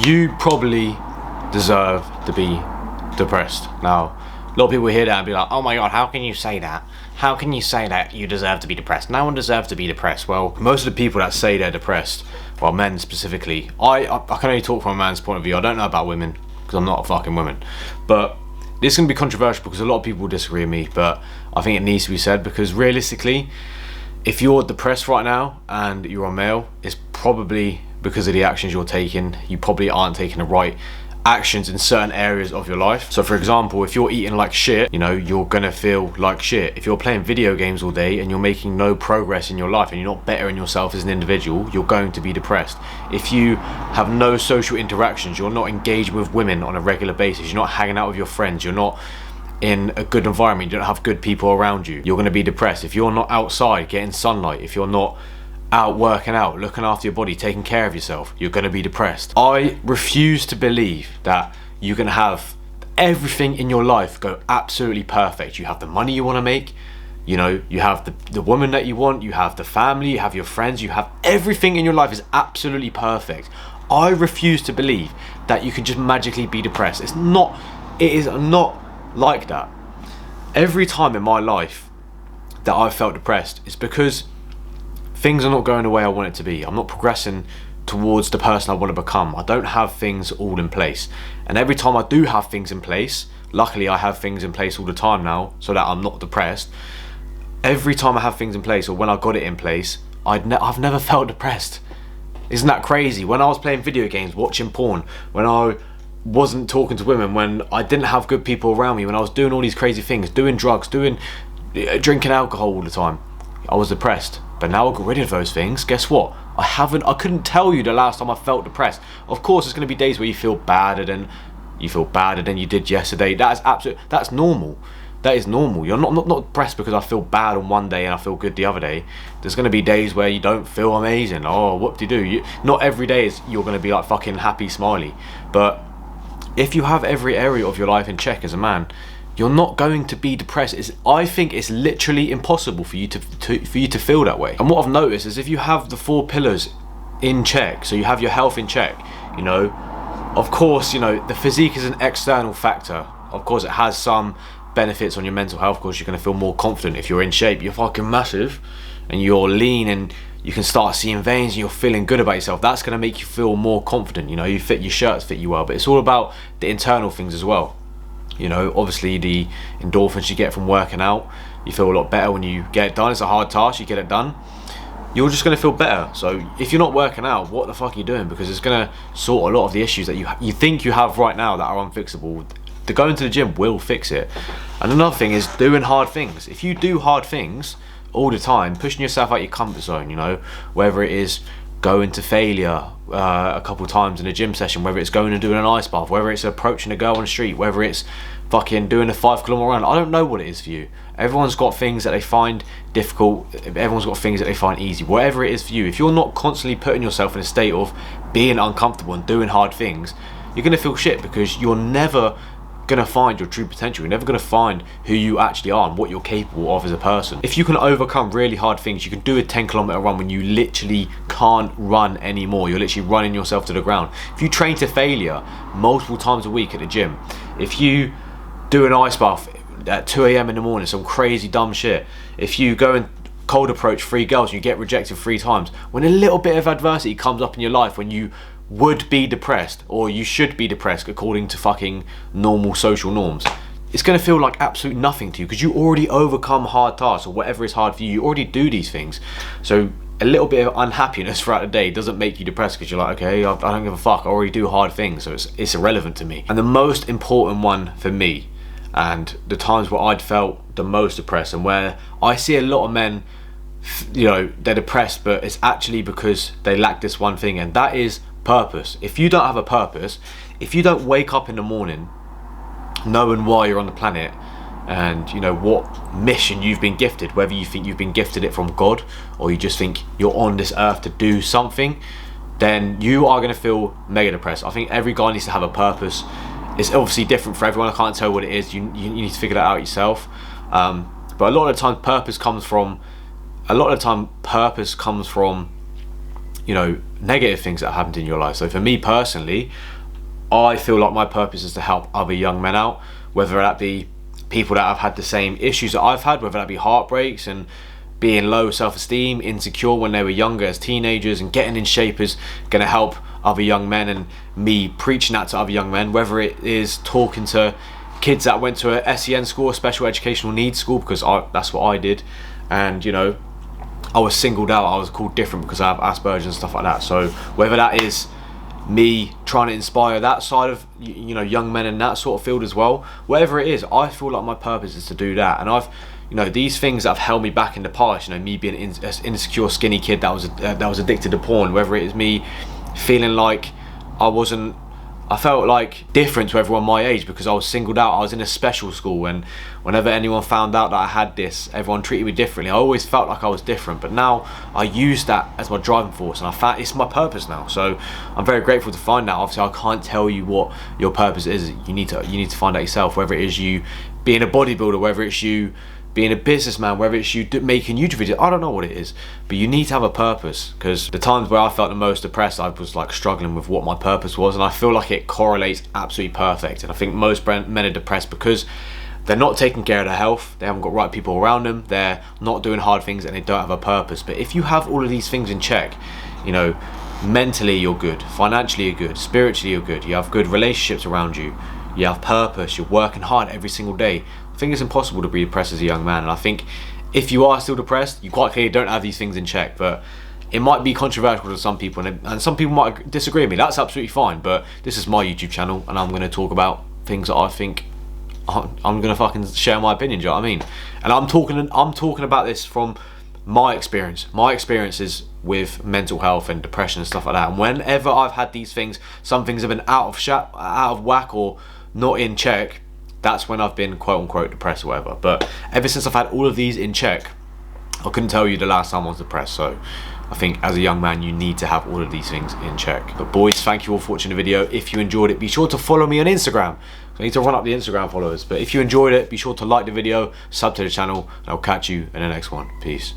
you probably deserve to be depressed. Now, a lot of people hear that and be like, oh my god, how can you say that? How can you say that you deserve to be depressed? No one deserves to be depressed. Well, most of the people that say they're depressed, well, men specifically, I can only talk from a man's point of view. I don't know about women, because I'm not a fucking woman. But this is going to be controversial because a lot of people will disagree with me, but I think it needs to be said, because realistically, if you're depressed right now and you're a male, it's probably because of the actions you're taking. You probably aren't taking the right actions in certain areas of your life. So for example, if you're eating like shit, you know, you're gonna feel like shit. If you're playing video games all day and you're making no progress in your life and you're not bettering yourself as an individual, you're going to be depressed. If you have no social interactions, you're not engaging with women on a regular basis, you're not hanging out with your friends, you're not in a good environment, you don't have good people around you, you're going to be depressed. If you're not outside getting sunlight, if you're not out working out, looking after your body, taking care of yourself, you're going to be depressed. I refuse to believe that you can have everything in your life go absolutely perfect. You have the money you want to make, you know, you have the woman that you want, you have the family, you have your friends, you have everything in your life is absolutely perfect. I refuse to believe that you can just magically be depressed. It is not like that. Every time in my life that I've felt depressed, it's because things are not going the way I want it to be. I'm not progressing towards the person I want to become. I don't have things all in place. And every time I do have things in place, luckily I have things in place all the time now so that I'm not depressed. Every time I have things in place, or when I got it in place, I've never felt depressed. Isn't that crazy? When I was playing video games, watching porn, when I wasn't talking to women, when I didn't have good people around me, when I was doing all these crazy things, doing drugs, drinking alcohol all the time, I was depressed. But now I got rid of those things, guess what? I couldn't tell you the last time I felt depressed. Of course, there's going to be days where you feel badder than you did yesterday. That's normal. That is normal. You're not depressed because I feel bad on one day and I feel good the other day. There's going to be days where you don't feel amazing. Oh, what do you do? Not every day you're going to be like fucking happy, smiley. But if you have every area of your life in check as a man, you're not going to be depressed. I think it's literally impossible for you to feel that way. And what I've noticed is if you have the 4 pillars in check, so you have your health in check, you know, of course, you know, the physique is an external factor. Of course, it has some benefits on your mental health. Of course, you're going to feel more confident if you're in shape. You're fucking massive and you're lean and you can start seeing veins and you're feeling good about yourself. That's going to make you feel more confident. You know, your shirts fit you well, but it's all about the internal things as well. You know, obviously the endorphins you get from working out, you feel a lot better when you get it done. It's a hard task, you get it done, you're just going to feel better. So if you're not working out, what the fuck are you doing? Because it's going to sort a lot of the issues that you think you have right now that are unfixable. The going to the gym will fix it. And another thing is doing hard things. If you do hard things all the time, pushing yourself out your comfort zone, you know, whether it is going to failure a couple times in a gym session, whether it's going and doing an ice bath, whether it's approaching a girl on the street, whether it's fucking doing a 5 kilometer run, I don't know what it is for you. Everyone's got things that they find difficult, everyone's got things that they find easy. Whatever it is for you, if you're not constantly putting yourself in a state of being uncomfortable and doing hard things, you're going to feel shit, because you're never going to find your true potential. You're never going to find who you actually are and what you're capable of as a person. If you can overcome really hard things, you can do a 10 kilometer run when you literally can't run anymore. You're literally running yourself to the ground. If you train to failure multiple times a week at the gym, if you do an ice bath at 2 a.m. in the morning, some crazy dumb shit, if you go and cold approach 3 girls and you get rejected 3 times, when a little bit of adversity comes up in your life, when you would be depressed, or you should be depressed according to fucking normal social norms, it's going to feel like absolute nothing to you, because you already overcome hard tasks or whatever is hard for you. You already do these things. So a little bit of unhappiness throughout the day doesn't make you depressed, because you're like, okay, I don't give a fuck, I already do hard things, so it's irrelevant to me. And the most important one for me, and the times where I'd felt the most depressed, and where I see a lot of men, you know, they're depressed, but it's actually because they lack this one thing, and that is purpose. If you don't have a purpose, if you don't wake up in the morning knowing why you're on the planet, and you know what mission you've been gifted, whether you think you've been gifted it from God or you just think you're on this earth to do something, then you are going to feel mega depressed. I think every guy needs to have a purpose. It's obviously different for everyone. I can't tell what it is. You need to figure that out yourself. But a lot of the time purpose comes from you know, negative things that have happened in your life. So for me personally, I feel like my purpose is to help other young men out, whether that be people that have had the same issues that I've had, whether that be heartbreaks and being low self-esteem, insecure when they were younger as teenagers, and getting in shape is going to help other young men, and me preaching that to other young men, whether it is talking to kids that went to a SEN school, a special educational needs school, because that's what I did, and you know, I was singled out, I was called different because I have Asperger's and stuff like that. So whether that is me trying to inspire that side of, you know, young men in that sort of field as well, whatever it is, I feel like my purpose is to do that. And I've, you know, these things that have held me back in the past, you know, me being an insecure skinny kid that was addicted to porn, whether it is me feeling like I felt like different to everyone my age because I was singled out. I was in a special school, and whenever anyone found out that I had this, everyone treated me differently. I always felt like I was different, but now I use that as my driving force, and I found it's my purpose now. So I'm very grateful to find that. Obviously, I can't tell you what your purpose is. You need to find out yourself, whether it is you being a bodybuilder, whether it's you being a businessman, whether it's you making YouTube videos, I don't know what it is, but you need to have a purpose. Because the times where I felt the most depressed, I was like struggling with what my purpose was, and I feel like it correlates absolutely perfect. And I think most men are depressed because they're not taking care of their health, they haven't got right people around them, they're not doing hard things, and they don't have a purpose. But if you have all of these things in check, you know, mentally you're good, financially you're good, spiritually you're good, you have good relationships around you, you have purpose, you're working hard every single day, I think it's impossible to be depressed as a young man. And I think if you are still depressed, you quite clearly don't have these things in check. But it might be controversial to some people, and some people might disagree with me. That's absolutely fine, but this is my YouTube channel, and I'm going to talk about things that I think I'm going to fucking share my opinion, do you know what I mean? And I'm talking about this from my experiences with mental health and depression and stuff like that. And whenever I've had these things, some things have been out of whack or not in check, that's when I've been quote unquote depressed or whatever. But ever since I've had all of these in check, I couldn't tell you the last time I was depressed. So I think as a young man, you need to have all of these things in check. But boys, thank you all for watching the video. If you enjoyed it, be sure to follow me on Instagram. I need to run up the Instagram followers. But if you enjoyed it, be sure to like the video, sub to the channel, and I'll catch you in the next one. Peace.